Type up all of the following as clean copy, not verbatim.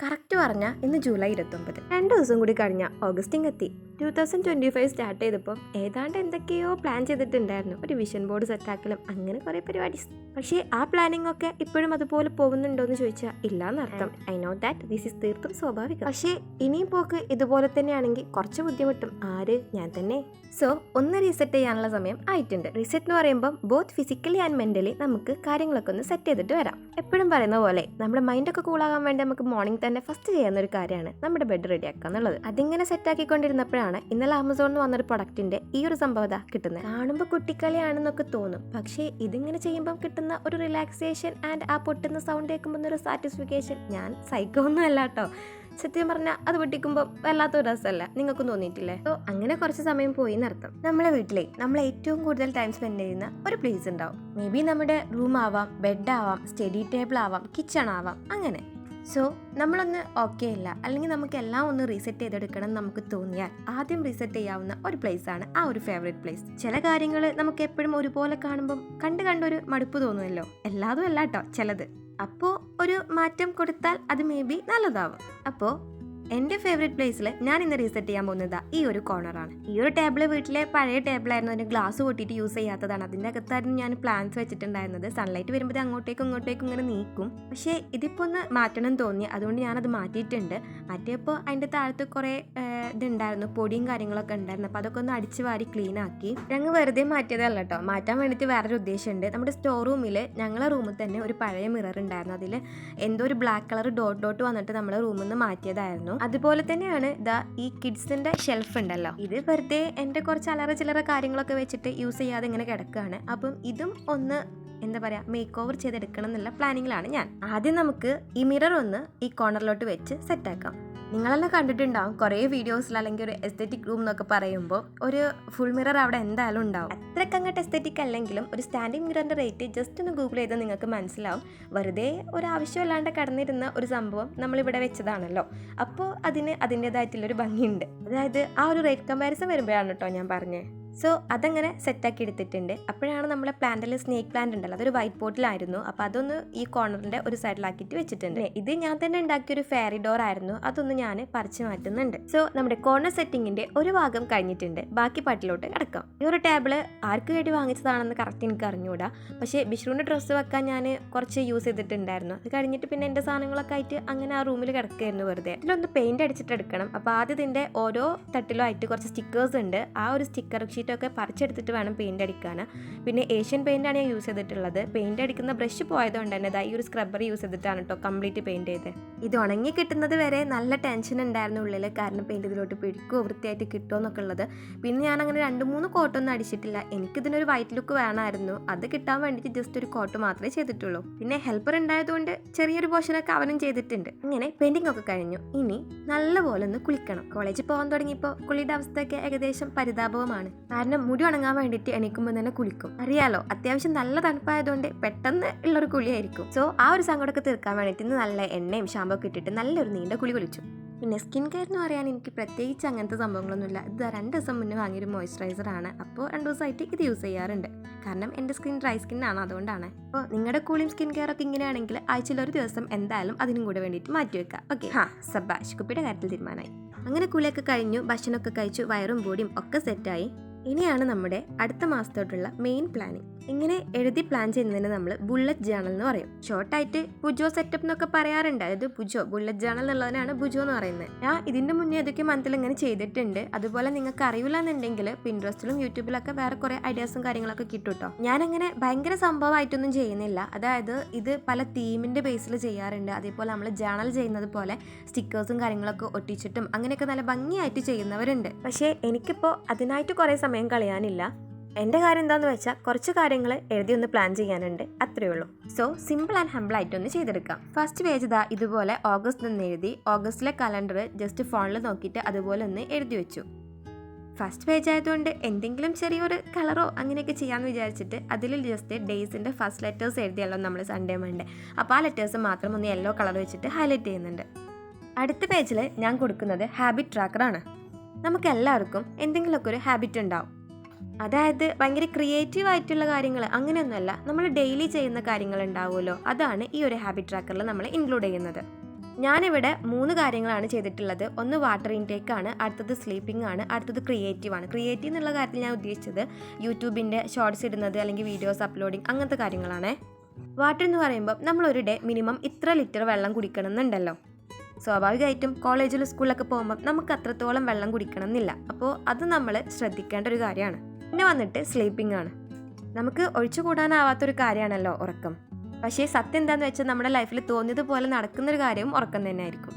Correct പറഞ്ഞാൽ ഇന്ന് July 29. 2 ദിവസം കൂടി കഴിഞ്ഞാൽ ഓഗസ്റ്റിങ് എത്തി. 2025 സ്റ്റാർട്ട് ചെയ്തപ്പോൾ ഏതാണ്ട് എന്തൊക്കെയോ പ്ലാൻ ചെയ്തിട്ടുണ്ടായിരുന്നു. ഒരു വിഷൻ ബോർഡ് സെറ്റാക്കലും അങ്ങനെ കുറേ പരിപാടീസ്. പക്ഷേ ആ പ്ലാനിങ് ഒക്കെ ഇപ്പോഴും അതുപോലെ പോകുന്നുണ്ടോ എന്ന് ചോദിച്ചാൽ ഇല്ലാന്നർത്ഥം. I know that this is തീർത്തും സ്വാഭാവികം. പക്ഷേ ഇനിയും പോക്ക് ഇതുപോലെ തന്നെയാണെങ്കിൽ കുറച്ച് ബുദ്ധിമുട്ടും. ഞാൻ തന്നെ. സോ ഒന്ന് റീസെറ്റ് ചെയ്യാനുള്ള സമയം ആയിട്ടുണ്ട്. റീസെറ്റ് എന്ന് പറയുമ്പോൾ ബോത്ത് ഫിസിക്കലി ആൻഡ് മെന്റലി നമുക്ക് കാര്യങ്ങളൊക്കെ ഒന്ന് സെറ്റ് ചെയ്തിട്ട് വരാം. എപ്പോഴും പറയുന്ന പോലെ നമ്മുടെ മൈൻഡൊക്കെ കൂളാകാൻ വേണ്ടി നമുക്ക് മോർണിംഗ് തന്നെ ഫസ്റ്റ് ചെയ്യുന്ന ഒരു കാര്യമാണ് നമ്മുടെ ബെഡ് റെഡി ആക്കുക എന്നുള്ളത്. അതിങ്ങനെ സെറ്റ് ആക്കിക്കൊണ്ടിരുന്നപ്പോഴാണ് ഇന്നലെ ആമസോണിൽ വന്നൊരു പ്രൊഡക്റ്റിന്റെ ഈ ഒരു സംഭവത കിട്ടുന്നത്. കാണുമ്പോൾ കുട്ടിക്കളിയാണെന്നൊക്കെ തോന്നും, പക്ഷേ ഇതിങ്ങനെ ചെയ്യുമ്പോൾ കിട്ടുന്ന ഒരു റിലാക്സേഷൻ ആൻഡ് ആ പൊട്ടുന്ന സൗണ്ട് കേൾക്കുമ്പോൾ ഒരു സാറ്റിസ്ഫിക്കേഷൻ, ഞാൻ സൈക്കോ ഒന്നും അല്ല കേട്ടോ. സത്യം പറഞ്ഞാൽ അത് പൊട്ടിക്കുമ്പോൾ വല്ലാത്തൊരു രസമല്ല, നിങ്ങൾക്കും തോന്നിയിട്ടില്ലേ? സോ അങ്ങനെ കുറച്ച് സമയം പോയി എന്നർത്ഥം. നമ്മളെ വീട്ടിലെ നമ്മൾ ഏറ്റവും കൂടുതൽ ടൈം സ്പെൻഡ് ചെയ്യുന്ന ഒരു പ്ലേസ് ഉണ്ടാവും. മേ ബി നമ്മുടെ റൂം ആവാം, ബെഡ് ആവാം, സ്റ്റഡി ടേബിൾ ആവാം, കിച്ചൺ ആവാം, അങ്ങനെ. സോ നമ്മളൊന്ന് ഓക്കെ ഇല്ല, അല്ലെങ്കിൽ നമുക്ക് എല്ലാം ഒന്ന് റീസെറ്റ് ചെയ്തെടുക്കണം നമുക്ക് തോന്നിയാൽ ആദ്യം റീസെറ്റ് ചെയ്യാവുന്ന ഒരു പ്ലേസ് ആണ് ആ ഒരു ഫേവറേറ്റ് പ്ലേസ്. ചില കാര്യങ്ങൾ നമുക്ക് എപ്പോഴും ഒരുപോലെ കാണുമ്പം കണ്ടൊരു മടുപ്പ് തോന്നുമല്ലോ. എല്ലാതും അല്ല കേട്ടോ, ചിലത്. അപ്പോൾ ഒരു മാറ്റം കൊടുത്താൽ അത് മേ ബി നല്ലതാവും. അപ്പോൾ എൻ്റെ ഫേവറേറ്റ് പ്ലേസിൽ ഞാൻ ഇന്ന് റീസെറ്റ് ചെയ്യാൻ പോകുന്നത് ഈ ഒരു കോർണറാണ്. ഈ ഒരു ടേബിൾ വീട്ടിലെ പഴയ ടേബിളായിരുന്നു, അതിന് ഗ്ലാസ് പൊട്ടിയിട്ട് യൂസ് ചെയ്യാത്തതാണ്. അതിൻ്റെ അകത്തായിരുന്നു ഞാൻ പ്ലാന്റ്സ് വെച്ചിട്ടുണ്ടായിരുന്നത്. സൺലൈറ്റ് വരുമ്പോൾ അങ്ങോട്ടേക്കും ഇങ്ങോട്ടേക്കും ഇങ്ങനെ നീക്കും. പക്ഷേ ഇതിപ്പോൾ ഒന്ന് മാറ്റണം തോന്നി, അതുകൊണ്ട് ഞാനത് മാറ്റിയിട്ടുണ്ട്. മാറ്റിയപ്പോൾ അതിൻ്റെ താഴത്ത് കുറേ ഇതുണ്ടായിരുന്നു, പൊടിയും കാര്യങ്ങളൊക്കെ ഉണ്ടായിരുന്നു. അപ്പോൾ അതൊക്കെ ഒന്ന് അടിച്ച് വാരി ക്ലീൻ ആക്കി. ഞങ്ങൾ വെറുതെ മാറ്റിയതല്ല കേട്ടോ, മാറ്റാൻ വേണ്ടിയിട്ട് വേറൊരു ഉദ്ദേശമുണ്ട്. നമ്മുടെ സ്റ്റോർ റൂമിൽ, ഞങ്ങളെ റൂമിൽ തന്നെ ഒരു പഴയ മിറർ ഉണ്ടായിരുന്നു. അതിൽ എന്തോ ഒരു ബ്ലാക്ക് കളർ ഡോട്ട് വന്നിട്ട് നമ്മളെ റൂമിൽ നിന്ന് മാറ്റിയതായിരുന്നു. അതുപോലെ തന്നെയാണ് ഈ കിഡ്സിന്റെ ഷെൽഫ് ഉണ്ടല്ലോ, ഇത് വെറുതെ എൻ്റെ കുറച്ച് അലറ ചില്ലറ കാര്യങ്ങളൊക്കെ വെച്ചിട്ട് യൂസ് ചെയ്യാതെ ഇങ്ങനെ കിടക്കുകയാണ്. അപ്പം ഇതും ഒന്ന് എന്താ പറയുക, മേക്ക് ഓവർ ചെയ്തെടുക്കണം എന്നുള്ള പ്ലാനിങ്ങിലാണ് ഞാൻ. ആദ്യം നമുക്ക് ഈ മിറർ ഒന്ന് ഈ കോർണറിലോട്ട് വെച്ച് സെറ്റാക്കാം. നിങ്ങളെല്ലാം കണ്ടിട്ടുണ്ടാവും കുറേ വീഡിയോസിൽ, അല്ലെങ്കിൽ ഒരു എസ്തെറ്റിക് റൂം എന്നൊക്കെ പറയുമ്പോൾ ഒരു ഫുൾ മിറർ അവിടെ എന്തായാലും ഉണ്ടാവും. അത്രയ്ക്ക് അങ്ങോട്ട് എസ്തെറ്റിക് അല്ലെങ്കിലും ഒരു സ്റ്റാൻഡിങ് മിററിൻ്റെ റേറ്റ് ജസ്റ്റ് ഒന്ന് ഗൂഗിൾ ചെയ്താൽ നിങ്ങൾക്ക് മനസ്സിലാവും. വെറുതെ ഒരു ആവശ്യമില്ലാണ്ട് കടന്നിരുന്ന ഒരു സംഭവം നമ്മളിവിടെ വെച്ചതാണല്ലോ, അപ്പോൾ അതിന് അതിൻ്റേതായിട്ടുള്ളൊരു ഭംഗിയുണ്ട്. അതായത് ആ ഒരു റേറ്റ് കമ്പാരിസൺ വരുമ്പോഴാണ് കേട്ടോ ഞാൻ പറഞ്ഞത്. സോ അതങ്ങനെ സെറ്റാക്കി എടുത്തിട്ടുണ്ട്. അപ്പോഴാണ് നമ്മളെ പ്ലാന്റിൽ സ്നേക്ക് പ്ലാന്റ് ഉണ്ടല്ലോ, അതൊരു വൈറ്റ് പോട്ടിലായിരുന്നു. അപ്പോൾ അതൊന്ന് ഈ കോർണറിൻ്റെ ഒരു സൈഡിലാക്കിയിട്ട് വെച്ചിട്ടുണ്ട്. ഇത് ഞാൻ തന്നെ ഉണ്ടാക്കിയൊരു ഫെയറി ഡോർ ആയിരുന്നു, അതൊന്ന് ഞാൻ പറിച്ചു മാറ്റുന്നുണ്ട്. സോ നമ്മുടെ കോർണർ സെറ്റിങ്ങിൻ്റെ ഒരു ഭാഗം കഴിഞ്ഞിട്ടുണ്ട്. ബാക്കി പാട്ടിലോട്ട് കിടക്കാം. ഈ ഒരു ടേബിള് ആർക്ക് വേണ്ടി വാങ്ങിച്ചതാണെന്ന് കറക്റ്റ് എനിക്ക് അറിഞ്ഞുകൂടാ, പക്ഷേ ബിഷുവിൻ്റെ ഡ്രസ്സ് വെക്കാൻ ഞാൻ കുറച്ച് യൂസ് ചെയ്തിട്ടുണ്ടായിരുന്നു. അത് കഴിഞ്ഞിട്ട് പിന്നെ എൻ്റെ സാധനങ്ങളൊക്കെ ആയിട്ട് അങ്ങനെ ആ റൂമിൽ കിടക്കുകയായിരുന്നു വെറുതെ. ഇതിലൊന്ന് പെയിൻറ് അടിച്ചിട്ട് എടുക്കണം. അപ്പോൾ ആദ്യം ഇതിൻ്റെ ഓരോ തട്ടിലും ആയിട്ട് കുറച്ച് സ്റ്റിക്കേഴ്സ് ഉണ്ട്. ആ ഒരു സ്റ്റിക്കർ ഷീറ്റൊക്കെ പറിച്ചെടുത്തിട്ട് വേണം പെയിൻറ് അടിക്കാൻ. പിന്നെ ഏഷ്യൻ പെയിൻ്റാണ് ഞാൻ യൂസ് ചെയ്തിട്ടുള്ളത്. പെയിൻറ് അടിക്കുന്ന ബ്രഷ് പോയതുകൊണ്ട് തന്നെ ഈ ഒരു സ്ക്രബ്ബർ യൂസ് ചെയ്തിട്ടാണ് കേട്ടോ കംപ്ലീറ്റ് പെയിൻറ് ചെയ്തത്. ഇത് ഉണങ്ങി കിട്ടുന്നത് വരെ നല്ല ടെൻഷൻ ഉണ്ടായിരുന്നു ഉള്ളിൽ, കാരണം പെയിൻറ് ഇതിലോട്ട് പിടിക്കുമോ, വൃത്തിയായിട്ട് കിട്ടുമോ എന്നൊക്കെ ഉള്ളത്. പിന്നെ ഞാൻ അങ്ങനെ 2-3 കോട്ടൊന്നും അടിച്ചിട്ടില്ല. എനിക്കിതിനൊരു വൈറ്റ് ലുക്ക് വേണമായിരുന്നു, അത് കിട്ടാൻ വേണ്ടിയിട്ട് ജസ്റ്റ് ഒരു കോട്ട് മാത്രമേ ചെയ്തിട്ടുള്ളൂ. പിന്നെ ഹെൽപ്പർ ഉണ്ടായതുകൊണ്ട് ചെറിയൊരു പോർഷനൊക്കെ അവനും ചെയ്തിട്ടുണ്ട്. അങ്ങനെ പെയിൻറ്റിംഗ് ഒക്കെ കഴിഞ്ഞു. ഇനി നല്ലപോലെ ഒന്ന് കുളിക്കണം. കോളേജിൽ പോകാൻ തുടങ്ങിയപ്പോൾ കുളിയുടെ അവസ്ഥയൊക്കെ ഏകദേശം പരിതാപവുമാണ്. കാരണം മുടി ഉണങ്ങാൻ വേണ്ടിയിട്ട് എണീക്കുമ്പോൾ തന്നെ കുളിക്കും. അറിയാലോ, അത്യാവശ്യം നല്ല തണുപ്പായതുകൊണ്ട് പെട്ടെന്ന് ഉള്ളൊരു കുളിയായിരിക്കും. സോ ആ ഒരു സങ്കടമൊക്കെ തീർക്കാൻ വേണ്ടിയിട്ട് നല്ല എണ്ണയും ഷാമ്പൂ ഒക്കെ ഇട്ടിട്ട് നല്ലൊരു നീണ്ട കുളി കുളിച്ചു. പിന്നെ സ്കിൻ കെയർ എന്ന് പറയാൻ എനിക്ക് പ്രത്യേകിച്ച് അങ്ങനത്തെ സംഭവങ്ങളൊന്നുമില്ല. ഇത് 2 ദിവസം മുന്നേ വാങ്ങിയൊരു മോയ്സ്ചറൈസറാണ്. അപ്പോൾ 2 ദിവസമായിട്ട് ഇത് യൂസ് ചെയ്യാറുണ്ട്. കാരണം എൻ്റെ സ്കിൻ ഡ്രൈ സ്കിന്നാണ്, അതുകൊണ്ടാണ്. അപ്പോൾ നിങ്ങളുടെ കൂളിയും സ്കിൻ കെയർ ഒക്കെ ഇങ്ങനെയാണെങ്കിൽ ആഴ്ചയിൽ ഒരു ദിവസം എന്തായാലും അതിനും കൂടെ വേണ്ടിയിട്ട് മാറ്റി വെക്കാം. ഓക്കെ, സബാഷ്, കുപ്പിയുടെ കാര്യത്തിൽ തീരുമാനമായി. അങ്ങനെ കുളിയൊക്കെ കഴിഞ്ഞു, ഭക്ഷണമൊക്കെ കഴിച്ചു, വയറും ബോഡിയും ഒക്കെ സെറ്റായി. ഇനിയാണ് നമ്മുടെ അടുത്ത മാസത്തോട്ടുള്ള മെയിൻ പ്ലാനിങ്. ഇങ്ങനെ എഴുതി പ്ലാൻ ചെയ്യുന്നതിന് നമ്മൾ ബുള്ളറ്റ് ജേണൽ എന്ന് പറയും. ഷോർട്ടായിട്ട് ബുജോ സെറ്റപ്പ് എന്നൊക്കെ പറയാറുണ്ട്. അതായത് ബുള്ളറ്റ് ജേണൽ എന്നുള്ളതിനാണ് ബുജോ എന്ന് പറയുന്നത്. ഞാൻ ഇതിൻ്റെ മുന്നേ ഏതൊക്കെ മന്തിൽ ഇങ്ങനെ ചെയ്തിട്ടുണ്ട്. അതുപോലെ നിങ്ങൾക്ക് അറിയില്ല എന്നുണ്ടെങ്കിൽ പിൻട്രസ്റ്റിലും യൂട്യൂബിലൊക്കെ വേറെ കുറേ ഐഡിയാസും കാര്യങ്ങളൊക്കെ കിട്ടും കേട്ടോ. ഞാനങ്ങനെ ഭയങ്കര സംഭവമായിട്ടൊന്നും ചെയ്യുന്നില്ല. അതായത് ഇത് പല തീമിൻ്റെ ബേസിൽ ചെയ്യാറുണ്ട്. അതേപോലെ നമ്മൾ ജേണൽ ചെയ്യുന്നത് പോലെ സ്റ്റിക്കേഴ്സും കാര്യങ്ങളൊക്കെ ഒട്ടിച്ചിട്ടും അങ്ങനെയൊക്കെ നല്ല ഭംഗിയായിട്ട് ചെയ്യുന്നവരുണ്ട്. പക്ഷേ എനിക്കിപ്പോൾ അതിനായിട്ട് കുറേ സമയം കളയാനില്ല. എൻ്റെ കാര്യം എന്താണെന്ന് വെച്ചാൽ കുറച്ച് കാര്യങ്ങൾ എഴുതി ഒന്ന് പ്ലാൻ ചെയ്യാനുണ്ട്, അത്രയേ ഉള്ളൂ. സോ സിമ്പിൾ ആൻഡ് ഹംബിൾ ആയിട്ടൊന്ന് ചെയ്തെടുക്കാം. ഫസ്റ്റ് പേജ് ഇതുപോലെ ഓഗസ്റ്റ് എന്ന് എഴുതി ഓഗസ്റ്റിലെ കലണ്ടർ ജസ്റ്റ് ഫോണിൽ നോക്കിയിട്ട് അതുപോലെ ഒന്ന് എഴുതി വെച്ചു. ഫസ്റ്റ് പേജ് ആയതുകൊണ്ട് എന്തെങ്കിലും ചെറിയൊരു കളറോ അങ്ങനെയൊക്കെ ചെയ്യാമെന്ന് വിചാരിച്ചിട്ട് അതിൽ ജസ്റ്റ് ഡേയ്സിൻ്റെ ഫസ്റ്റ് ലെറ്റേഴ്സ് എഴുതിയല്ലോ നമ്മൾ സൺഡേ മൺഡേ. അപ്പോൾ ആ ലെറ്റേഴ്സ് മാത്രം ഒന്ന് യെല്ലോ കളർ വെച്ചിട്ട് ഹൈലൈറ്റ് ചെയ്യുന്നുണ്ട്. അടുത്ത പേജിൽ ഞാൻ കൊടുക്കുന്നത് ഹാബിറ്റ് ട്രാക്കറാണ്. നമുക്ക് എല്ലാവർക്കും എന്തെങ്കിലുമൊക്കെ ഒരു ഹാബിറ്റ് ഉണ്ടാവും. അതായത് ഭയങ്കര ക്രിയേറ്റീവ് ആയിട്ടുള്ള കാര്യങ്ങൾ അങ്ങനെയൊന്നുമല്ല, നമ്മൾ ഡെയിലി ചെയ്യുന്ന കാര്യങ്ങൾ ഉണ്ടാവുമല്ലോ, അതാണ് ഈ ഒരു ഹാബിറ്റ് ട്രാക്കറിൽ നമ്മൾ ഇൻക്ലൂഡ് ചെയ്യുന്നത്. ഞാനിവിടെ 3 കാര്യങ്ങളാണ് ചെയ്തിട്ടുള്ളത്. ഒന്ന് വാട്ടർ ഇൻടേക്ക് ആണ്, അടുത്തത് സ്ലീപ്പിംഗ് ആണ്, അടുത്തത് ക്രിയേറ്റീവ് ആണ്. ക്രിയേറ്റീവ് എന്നുള്ള കാര്യത്തിൽ ഞാൻ ഉദ്ദേശിച്ചത് യൂട്യൂബിൻ്റെ ഷോർട്സ് ഇടുന്നത് അല്ലെങ്കിൽ വീഡിയോസ് അപ്ലോഡിങ് അങ്ങനത്തെ കാര്യങ്ങളാണ്. വാട്ടർ എന്ന് പറയുമ്പോൾ നമ്മളൊരു ഡേ മിനിമം ഇത്ര ലിറ്റർ വെള്ളം കുടിക്കണം എന്നുണ്ടല്ലോ. സ്വാഭാവികമായിട്ടും കോളേജിലും സ്കൂളിലൊക്കെ പോകുമ്പോൾ നമുക്ക് അത്രത്തോളം വെള്ളം കുടിക്കണം എന്നില്ല. അപ്പോൾ അത് നമ്മൾ ശ്രദ്ധിക്കേണ്ട ഒരു കാര്യമാണ്. പിന്നെ വന്നിട്ട് സ്ലീപ്പിംഗ് ആണ്. നമുക്ക് ഒഴിച്ചുകൂടാനാവാത്തൊരു കാര്യമാണല്ലോ ഉറക്കം. പക്ഷേ സത്യം എന്താണെന്ന് വെച്ചാൽ നമ്മുടെ ലൈഫിൽ തോന്നിയതുപോലെ നടക്കുന്നൊരു കാര്യവും ഉറക്കം തന്നെ ആയിരിക്കും.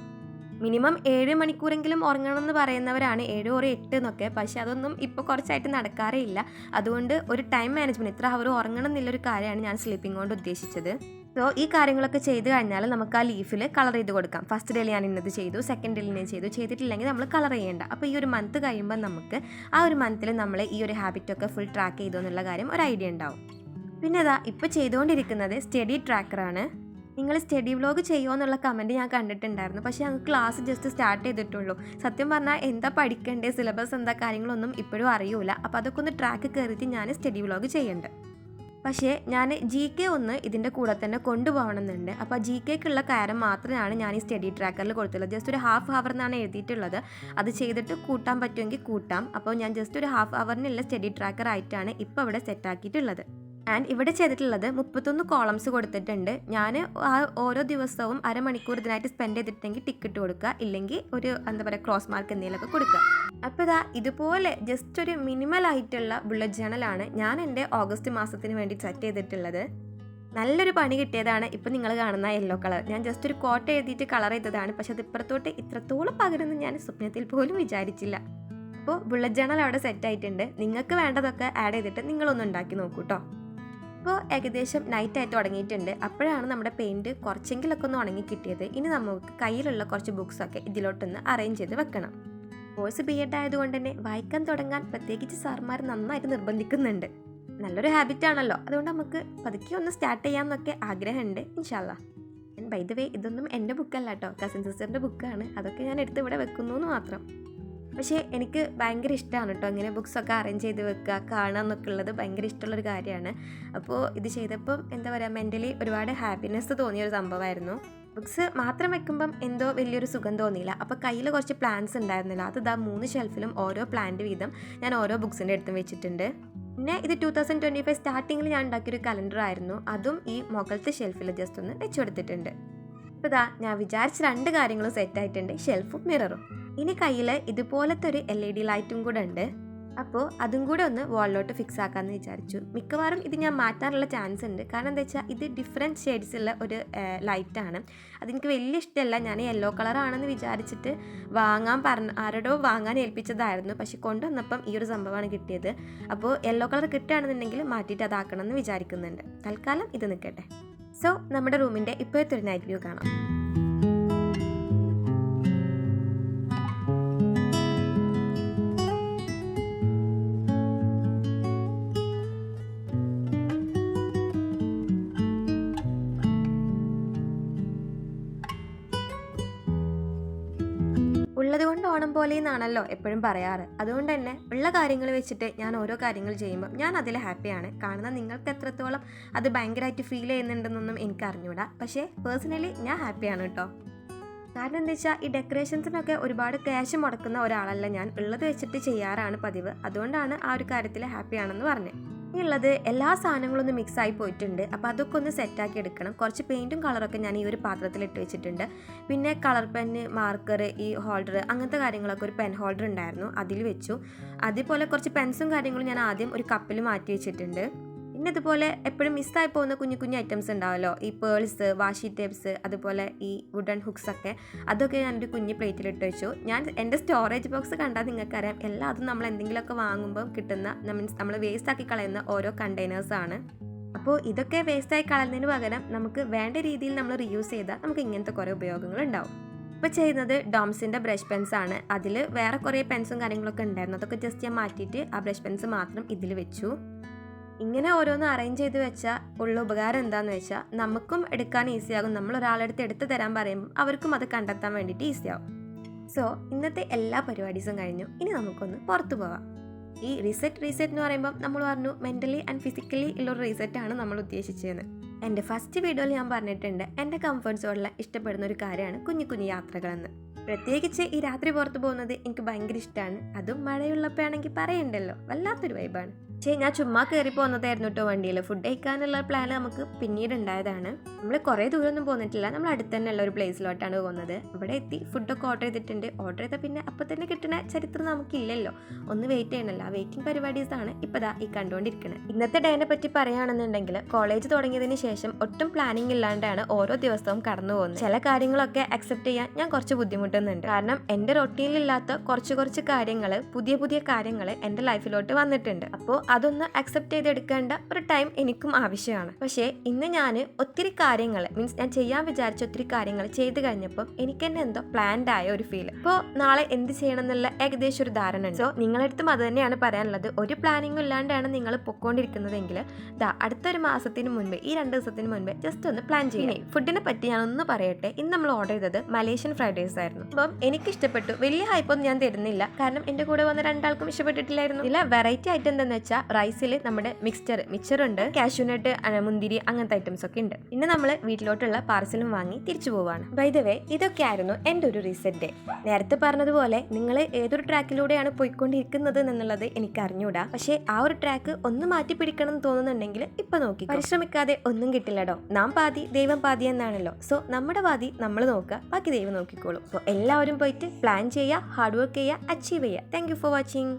മിനിമം 7 മണിക്കൂറെങ്കിലും ഉറങ്ങണം എന്ന് പറയുന്നവരാണ് 7 or 8 എന്നൊക്കെ. പക്ഷേ അതൊന്നും ഇപ്പോൾ കുറച്ചായിട്ട് നടക്കാറേ ഇല്ല. അതുകൊണ്ട് ഒരു ടൈം മാനേജ്മെൻറ്റ്, ഇത്ര അവർ ഉറങ്ങണം എന്നുള്ളൊരു കാര്യമാണ് ഞാൻ സ്ലീപ്പിംഗ് കൊണ്ട് ഉദ്ദേശിച്ചത്. സോ ഈ കാര്യങ്ങളൊക്കെ ചെയ്ത് കഴിഞ്ഞാൽ നമുക്ക് ആ ലീഫിൽ കളർ ചെയ്ത് കൊടുക്കാം. ഫസ്റ്റ് ഡേയിൽ ഞാൻ ഇന്നത് ചെയ്തു, സെക്കൻഡ് ഡേയിൽ ഞാൻ ചെയ്തിട്ടില്ലെങ്കിൽ നമ്മൾ കളർ ചെയ്യേണ്ട. അപ്പോൾ ഈ ഒരു മന്ത് കഴിയുമ്പോൾ നമുക്ക് ആ ഒരു മന്തിൽ നമ്മൾ ഈ ഒരു ഹാബിറ്റൊക്കെ ഫുൾ ട്രാക്ക് ചെയ്തു എന്നുള്ള കാര്യം ഒരു ഐഡിയ ഉണ്ടാവും. പിന്നെ ഇപ്പോൾ ചെയ്തുകൊണ്ടിരിക്കുന്നത് സ്റ്റഡി ട്രാക്കറാണ്. നിങ്ങൾ സ്റ്റഡി വ്ലോഗ് ചെയ്യുമോ എന്നുള്ള കമൻറ്റ് ഞാൻ കണ്ടിട്ടുണ്ടായിരുന്നു. പക്ഷേ ഞങ്ങൾക്ക് ക്ലാസ് ജസ്റ്റ് സ്റ്റാർട്ട് ചെയ്തിട്ടുള്ളൂ. സത്യം പറഞ്ഞാൽ എന്താ പഠിക്കേണ്ടത്, സിലബസ് എന്താ കാര്യങ്ങളൊന്നും ഇപ്പോഴും അറിയൂല. അപ്പോൾ അതൊക്കെ ഒന്ന് ട്രാക്ക് കയറിയിട്ട് ഞാൻ സ്റ്റഡി വ്ലോഗ് ചെയ്യേണ്ടത്. പക്ഷേ ഞാൻ GK ഒന്ന് ഇതിൻ്റെ കൂടെ തന്നെ കൊണ്ടുപോകണമെന്നുണ്ട്. അപ്പോൾ GKക്കുള്ള കാര്യം മാത്രമാണ് ഞാൻ ഈ സ്റ്റഡി ട്രാക്കറിൽ കൊടുത്തുള്ളത്. ജസ്റ്റ് ഒരു ½ hour എന്നാണ് എഴുതിയിട്ടുള്ളത്. അത് ചെയ്തിട്ട് കൂട്ടാൻ പറ്റുമെങ്കിൽ കൂട്ടാം. അപ്പോൾ ഞാൻ ജസ്റ്റ് ഒരു ½ hourനുള്ള സ്റ്റഡി ട്രാക്കർ ആയിട്ടാണ് ഇപ്പോൾ ഇവിടെ സെറ്റാക്കിയിട്ടുള്ളത്. ആൻഡ് ഇവിടെ ചെയ്തിട്ടുള്ളത് 31 കോളംസ് കൊടുത്തിട്ടുണ്ട്. ഞാൻ ഓരോ ദിവസവും അരമണിക്കൂർ ഇതിനായിട്ട് സ്പെൻഡ് ചെയ്തിട്ടുണ്ടെങ്കിൽ ടിക്കറ്റ് കൊടുക്കുക, ഇല്ലെങ്കിൽ ഒരു ക്രോസ് മാർക്ക് എന്തെങ്കിലുമൊക്കെ കൊടുക്കുക. അപ്പോൾ ഇതുപോലെ ജസ്റ്റ് ഒരു മിനിമലായിട്ടുള്ള ബുള്ളറ്റ് ജേണലാണ് ഞാൻ എൻ്റെ ഓഗസ്റ്റ് മാസത്തിന് വേണ്ടി സെറ്റ് ചെയ്തിട്ടുള്ളത്. നല്ലൊരു പണി കിട്ടിയതാണ് ഇപ്പോൾ നിങ്ങൾ കാണുന്ന യെല്ലോ കളർ. ഞാൻ ജസ്റ്റ് ഒരു കോട്ട എഴുതിയിട്ട് കളർ ചെയ്തതാണ്. പക്ഷെ അത് ഇപ്പുറത്തോട്ട് ഇത്രത്തോളം പകരുമെന്ന് ഞാൻ സ്വപ്നത്തിൽ പോലും വിചാരിച്ചില്ല. അപ്പോൾ ബുള്ളറ്റ് ജേണൽ അവിടെ സെറ്റ് ആയിട്ടുണ്ട്. നിങ്ങൾക്ക് വേണ്ടതൊക്കെ ആഡ് ചെയ്തിട്ട് നിങ്ങളൊന്ന് ഉണ്ടാക്കി നോക്കൂ കേട്ടോ. ഇപ്പോൾ ഏകദേശം നൈറ്റായിട്ട് തുടങ്ങിയിട്ടുണ്ട്. അപ്പോഴാണ് നമ്മുടെ പെയിൻറ്റ് കുറച്ചെങ്കിലൊക്കെ ഒന്ന് ഉണങ്ങി കിട്ടിയത്. ഇനി നമുക്ക് കയ്യിലുള്ള കുറച്ച് ബുക്സൊക്കെ ഇതിലോട്ടൊന്ന് അറേഞ്ച് ചെയ്ത് വെക്കണം. കോഴ്സ് BEd ആയതുകൊണ്ട് തന്നെ വായിക്കാൻ തുടങ്ങാൻ പ്രത്യേകിച്ച് സാർമാർ നന്നായിട്ട് നിർബന്ധിക്കുന്നുണ്ട്. നല്ലൊരു ഹാബിറ്റാണല്ലോ, അതുകൊണ്ട് നമുക്ക് പതുക്കെ ഒന്ന് സ്റ്റാർട്ട് ചെയ്യാമെന്നൊക്കെ ആഗ്രഹമുണ്ട്. ഇൻഷാ അല്ലാ. ബൈ ദ വേ ഇതൊന്നും എൻ്റെ ബുക്കല്ല കേട്ടോ, കസിൻ സിസ്റ്ററിൻ്റെ ബുക്കാണ്. അതൊക്കെ ഞാൻ എടുത്ത് ഇവിടെ വെക്കുന്നു എന്ന് മാത്രം. പക്ഷേ എനിക്ക് ഭയങ്കര ഇഷ്ടമാണ് കേട്ടോ ഇങ്ങനെ ബുക്സൊക്കെ അറേഞ്ച് ചെയ്ത് വെക്കുക, കാണുക എന്നൊക്കെ ഉള്ളത് ഭയങ്കര ഇഷ്ടമുള്ളൊരു കാര്യമാണ്. അപ്പോൾ ഇത് ചെയ്തപ്പം മെൻ്റലി ഒരുപാട് ഹാപ്പിനെസ് തോന്നിയൊരു സംഭവമായിരുന്നു. ബുക്സ് മാത്രം വെക്കുമ്പം എന്തോ വലിയൊരു സുഖം തോന്നിയില്ല. അപ്പോൾ കയ്യിൽ കുറച്ച് പ്ലാൻസ് ഉണ്ടായിരുന്നില്ല. അത് 3 ഷെൽഫിലും ഓരോ പ്ലാന്റ് വീതം ഞാൻ ഓരോ ബുക്സിൻ്റെ അടുത്തും വെച്ചിട്ടുണ്ട്. പിന്നെ ഇത് 2025 സ്റ്റാർട്ടിങ്ങിൽ ഞാൻ ഉണ്ടാക്കിയൊരു കലണ്ടർ ആയിരുന്നു. അതും ഈ മുകളിലത്തെ ഷെൽഫിൽ ജസ്റ്റ് ഒന്ന് വെച്ചു കൊടുത്തിട്ടുണ്ട്. അപ്പോൾ ഞാൻ വിചാരിച്ച 2 കാര്യങ്ങളും സെറ്റായിട്ടുണ്ട്, ഷെൽഫും മിററും. ഇനി കയ്യിൽ ഇതുപോലത്തെ ഒരു LED ലൈറ്റും കൂടെ ഉണ്ട്. അപ്പോൾ അതും കൂടെ ഒന്ന് വാളിലോട്ട് ഫിക്സ് ആക്കാമെന്ന് വിചാരിച്ചു. മിക്കവാറും ഇത് ഞാൻ മാറ്റാനുള്ള ചാൻസ് ഉണ്ട്. കാരണം എന്താ വെച്ചാൽ ഇത് ഡിഫറെൻറ്റ് ഷെയ്ഡ്സുള്ള ഒരു ലൈറ്റാണ്. അതെനിക്ക് വലിയ ഇഷ്ടമല്ല. ഞാൻ യെല്ലോ കളറാണെന്ന് വിചാരിച്ചിട്ട് ആരോടോ വാങ്ങാൻ ഏൽപ്പിച്ചതായിരുന്നു. പക്ഷെ കൊണ്ടുവന്നപ്പം ഈ ഒരു സംഭവമാണ് കിട്ടിയത്. അപ്പോൾ യെല്ലോ കളർ കിട്ടുകയാണെന്നുണ്ടെങ്കിൽ മാറ്റിയിട്ട് അതാക്കണം എന്ന് വിചാരിക്കുന്നുണ്ട്. തൽക്കാലം ഇത് നിൽക്കട്ടെ. സോ നമ്മുടെ റൂമിൻ്റെ ഇപ്പോഴത്തെ ഒരു നൈറ്റ് വ്യൂ കാണാം. ഉള്ളത് കൊണ്ട് ഓണം പോലെ എന്നാണല്ലോ എപ്പോഴും പറയാറ്. അതുകൊണ്ട് തന്നെ ഉള്ള കാര്യങ്ങൾ വെച്ചിട്ട് ഞാൻ ഓരോ കാര്യങ്ങൾ ചെയ്യുമ്പോൾ ഞാൻ അതിൽ ഹാപ്പിയാണ്. കാണുന്ന നിങ്ങൾക്ക് എത്രത്തോളം അത് ഭയങ്കരമായിട്ട് ഫീൽ ചെയ്യുന്നുണ്ടെന്നൊന്നും എനിക്ക് അറിഞ്ഞൂടാ. പക്ഷേ പേഴ്സണലി ഞാൻ ഹാപ്പിയാണ് കേട്ടോ. കാരണം എന്താ വെച്ചാൽ ഈ ഡെക്കറേഷൻസിനൊക്കെ ഒരുപാട് ക്യാഷ് മുടക്കുന്ന ഒരാളല്ല ഞാൻ. ഉള്ളത് വെച്ചിട്ട് ചെയ്യാറാണ് പതിവ്. അതുകൊണ്ടാണ് ആ ഒരു കാര്യത്തിൽ ഹാപ്പിയാണെന്ന് പറഞ്ഞത്. ഉള്ളത് എല്ലാ സാധനങ്ങളും ഒന്ന് മിക്സായി പോയിട്ടുണ്ട്. അപ്പോൾ അതൊക്കെ ഒന്ന് സെറ്റാക്കി എടുക്കണം. കുറച്ച് പെയിൻറ്റും കളറൊക്കെ ഞാൻ ഈ ഒരു പാത്രത്തിൽ ഇട്ട് വെച്ചിട്ടുണ്ട്. പിന്നെ കളർ പെന്ന്, മാർക്കർ, ഈ ഹോൾഡർ, അങ്ങനത്തെ കാര്യങ്ങളൊക്കെ ഒരു പെൻ ഹോൾഡർ ഉണ്ടായിരുന്നു, അതിൽ വെച്ചു. അതേപോലെ കുറച്ച് പെൻസും കാര്യങ്ങളും ഞാൻ ആദ്യം ഒരു കപ്പിൽ മാറ്റി വെച്ചിട്ടുണ്ട്. പിന്നെ ഇതുപോലെ എപ്പോഴും മിസ്സായി പോകുന്ന കുഞ്ഞു കുഞ്ഞു ഐറ്റംസ് ഉണ്ടാവുമല്ലോ, ഈ പേൾസ്, വാഷി ടേപ്സ്, അതുപോലെ ഈ വുഡൻ ഹുക്സൊക്കെ, അതൊക്കെ ഞാനൊരു കുഞ്ഞ് പ്ലേറ്റിലിട്ട് വെച്ചു. ഞാൻ എൻ്റെ സ്റ്റോറേജ് ബോക്സ് കണ്ടാൽ നിങ്ങൾക്കറിയാം, അതും നമ്മൾ എന്തെങ്കിലുമൊക്കെ വാങ്ങുമ്പോൾ കിട്ടുന്ന നമ്മൾ വേസ്റ്റാക്കി കളയുന്ന ഓരോ കണ്ടെയ്നേഴ്സാണ്. അപ്പോൾ ഇതൊക്കെ വേസ്റ്റായി കളയുന്നതിന് പകരം നമുക്ക് വേണ്ട രീതിയിൽ നമ്മൾ റീയൂസ് ചെയ്താൽ നമുക്ക് ഇങ്ങനത്തെ കുറേ ഉപയോഗങ്ങളുണ്ടാവും. ഇപ്പോൾ ചെയ്യുന്നത് ഡോംസിൻ്റെ ബ്രഷ് പെൻസാണ്. അതിൽ വേറെ കുറേ പെൻസും കാര്യങ്ങളൊക്കെ ഉണ്ടായിരുന്നു. അതൊക്കെ ജസ്റ്റ് ഞാൻ മാറ്റിയിട്ട് ആ ബ്രഷ് പെൻസ് മാത്രം ഇതിൽ വെച്ചു. ഇങ്ങനെ ഓരോന്ന് അറേഞ്ച് ചെയ്ത് വെച്ചാൽ ഉള്ള ഉപകാരം എന്താണെന്ന് വെച്ചാൽ നമുക്കും എടുക്കാൻ ഈസിയാകും. നമ്മൾ ഒരാളെടുത്ത് എടുത്ത് തരാൻ പറയുമ്പോൾ അവർക്കും അത് കണ്ടെത്താൻ വേണ്ടിയിട്ട് ഈസിയാവും. സോ ഇന്നത്തെ എല്ലാ പരിപാടീസും കഴിഞ്ഞു. ഇനി നമുക്കൊന്ന് പുറത്തു പോവാം. ഈ റീസെറ്റ് എന്ന് പറയുമ്പോൾ നമ്മൾ പറഞ്ഞു മെൻ്റലി ആൻഡ് ഫിസിക്കലി ഉള്ളൊരു റീസെറ്റാണ് നമ്മൾ ഉദ്ദേശിച്ചത്. എൻ്റെ ഫസ്റ്റ് വീഡിയോയിൽ ഞാൻ പറഞ്ഞിട്ടുണ്ട് എൻ്റെ കംഫർട്ട് സോണിൽ ഇഷ്ടപ്പെടുന്ന ഒരു കാര്യമാണ് കുഞ്ഞു കുഞ്ഞു യാത്രകളെന്ന്. പ്രത്യേകിച്ച് ഈ രാത്രി പുറത്ത് പോകുന്നത് എനിക്ക് ഭയങ്കര ഇഷ്ടമാണ്. അതും മഴയുള്ളപ്പോഴാണെങ്കിൽ പറയണ്ടല്ലോ, വല്ലാത്തൊരു വൈബാണ്. പക്ഷേ ഞാൻ ചുമ്മാ കയറി പോകുന്നതായിരുന്നു കേട്ടോ വണ്ടിയിൽ. ഫുഡ് കഴിക്കാനുള്ള പ്ലാൻ നമുക്ക് പിന്നീട് ഉണ്ടായതാണ്. നമ്മൾ കുറേ ദൂരമൊന്നും പോന്നിട്ടില്ല, നമ്മൾ അടുത്ത് തന്നെ ഉള്ള ഒരു പ്ലേസിലോട്ടാണ് പോകുന്നത്. ഇവിടെ എത്തി ഫുഡൊക്കെ ഓർഡർ ചെയ്തിട്ടുണ്ട്. ഓർഡർ ചെയ്താൽ പിന്നെ അപ്പം തന്നെ കിട്ടുന്ന ചരിത്രം നമുക്കില്ലല്ലോ, ഒന്ന് വെയിറ്റ് ചെയ്യണമല്ലോ. ആ വെയിറ്റിംഗ് പരിപാടീസാണ് ഇപ്പോൾ ദാ ഈ കണ്ടുകൊണ്ടിരിക്കുന്നത്. ഇന്നത്തെ ഡേനെ പറ്റി പറയുകയാണെന്നുണ്ടെങ്കിൽ കോളേജ് തുടങ്ങിയതിന് ശേഷം ഒട്ടും പ്ലാനിങ് ഇല്ലാണ്ടാണ് ഓരോ ദിവസവും കടന്നു പോകുന്നത്. ചില കാര്യങ്ങളൊക്കെ അക്സെപ്റ്റ് ചെയ്യാൻ ഞാൻ കുറച്ച് ബുദ്ധിമുട്ടുന്നുണ്ട്. കാരണം എൻ്റെ റൊട്ടീനിലില്ലാത്ത കുറച്ച് കാര്യങ്ങൾ, പുതിയ കാര്യങ്ങൾ എൻ്റെ ലൈഫിലോട്ട് വന്നിട്ടുണ്ട്. അപ്പോൾ അതൊന്ന് അക്സെപ്റ്റ് ചെയ്തെടുക്കേണ്ട ഒരു ടൈം എനിക്കും ആവശ്യമാണ്. പക്ഷേ ഇന്ന് ഞാൻ ഒത്തിരി കാര്യങ്ങൾ ഞാൻ ചെയ്യാൻ വിചാരിച്ച ഒത്തിരി കാര്യങ്ങൾ ചെയ്ത് കഴിഞ്ഞപ്പോൾ എനിക്ക് തന്നെ എന്തോ പ്ലാൻഡ് ആയ ഒരു ഫീൽ. ഇപ്പോൾ നാളെ എന്ത് ചെയ്യണം എന്നുള്ള ഏകദേശം ഒരു ധാരണ ഉണ്ട്. സോ നിങ്ങളടുത്തും അത് തന്നെയാണ് പറയാനുള്ളത്. ഒരു പ്ലാനിങ്ങും ഇല്ലാണ്ടാണ് നിങ്ങൾ പൊക്കോണ്ടിരിക്കുന്നതെങ്കിൽ അടുത്തൊരു മാസത്തിന് മുൻപ്, ഈ 2 ദിവസത്തിന് മുൻപ് ജസ്റ്റ് ഒന്ന് പ്ലാൻ ചെയ്യണേ. ഫുഡിനെ പറ്റി ഞാൻ ഒന്ന് പറയട്ടെ. ഇന്ന് നമ്മൾ ഓർഡർ ചെയ്തത് മലേഷ്യൻ ഫ്രൈഡ് റൈസ് ആയിരുന്നു. അപ്പം എനിക്ക് ഇഷ്ടപ്പെട്ടു. വലിയ ഹൈപ്പൊന്നും ഞാൻ തരുന്നില്ല, കാരണം എൻ്റെ കൂടെ വന്ന 2 ആൾക്കും ഇഷ്ടപ്പെട്ടിട്ടില്ലായിരുന്നു. ഇതിലെ വെറൈറ്റി ഐറ്റം എന്താണെന്ന് വെച്ചാൽ റൈസിൽ നമ്മുടെ മിക്സ്ചറുണ്ട്, കാഷ്യൂനട്ട്, മുന്തിരി, അങ്ങനത്തെ ഐറ്റംസ് ഒക്കെ ഉണ്ട്. പിന്നെ നമ്മൾ വീട്ടിലോട്ടുള്ള പാർസലും വാങ്ങി തിരിച്ചു പോവാണ്. ബൈ ദ വേ, ഇതൊക്കെയായിരുന്നു എൻ്റെ ഒരു റീസെറ്റ് ഡേ. നേരത്തെ പറഞ്ഞതുപോലെ നിങ്ങൾ ഏതൊരു ട്രാക്കിലൂടെയാണ് പോയിക്കൊണ്ടിരിക്കുന്നത് എന്നുള്ളത് എനിക്ക് അറിഞ്ഞൂടാ. പക്ഷേ ആ ഒരു ട്രാക്ക് ഒന്ന് മാറ്റി പിടിക്കണം എന്ന് തോന്നുന്നുണ്ടെങ്കിൽ ഇപ്പൊ നോക്കി, പരിശ്രമിക്കാതെ ഒന്നും കിട്ടില്ലടോ. നാം പാതി ദൈവം പാതി എന്നാണല്ലോ. സോ നമ്മുടെ പാതി നമ്മൾ നോക്കുക, ബാക്കി ദൈവം നോക്കിക്കോളും. അപ്പോൾ എല്ലാവരും പോയിട്ട് പ്ലാൻ ചെയ്യുക, ഹാർഡ് വർക്ക് ചെയ്യുക, അച്ചീവ് ചെയ്യുക. Thank you for watching.